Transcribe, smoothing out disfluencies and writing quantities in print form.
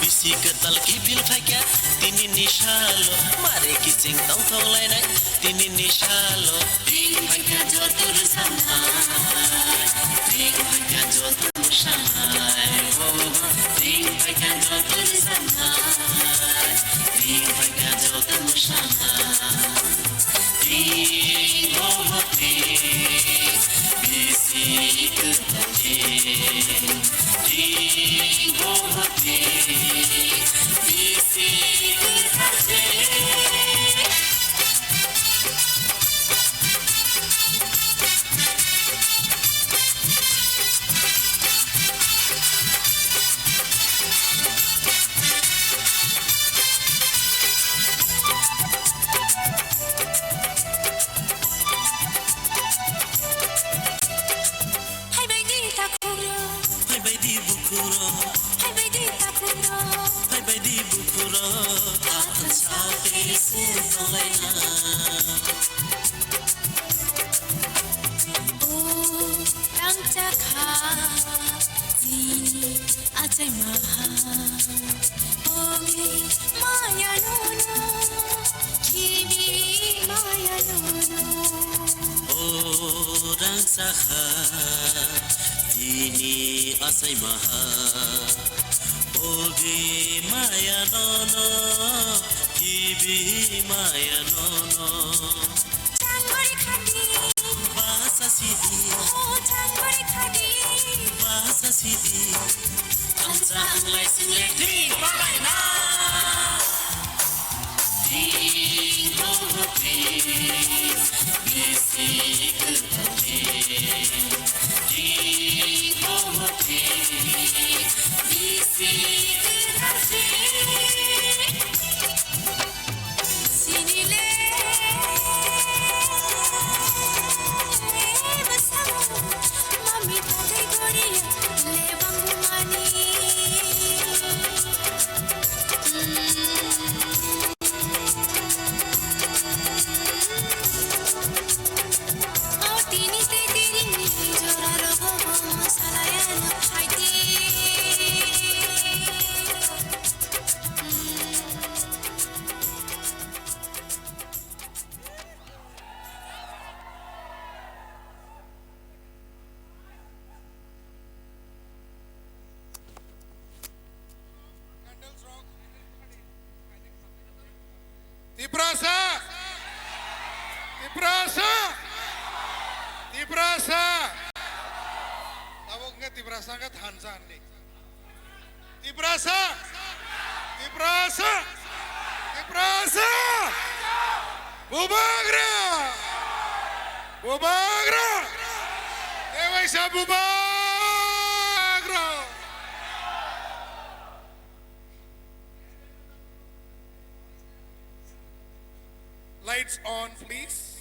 Bisi ketal kibil fakia tini nishalo mare kicing tong tong lainai tini nishalo ting fakia jotur samai ting fakia jotur samai ting fakia jotur samai ting fakia jotur samai ting oh ting bisi ketal ting oh ting bisi ketal Orang saha dini asai maha oge maya nono kibi maya nono bahasa sidi bahasa sidi anjang lai single di balai na di rohti bisi ketal di rohti bisi Tibrasa. Tawag nga tibrasa nga Hansan ni. Tibrasa. Bubagra. Eway sa Bubagra. Lights on, please.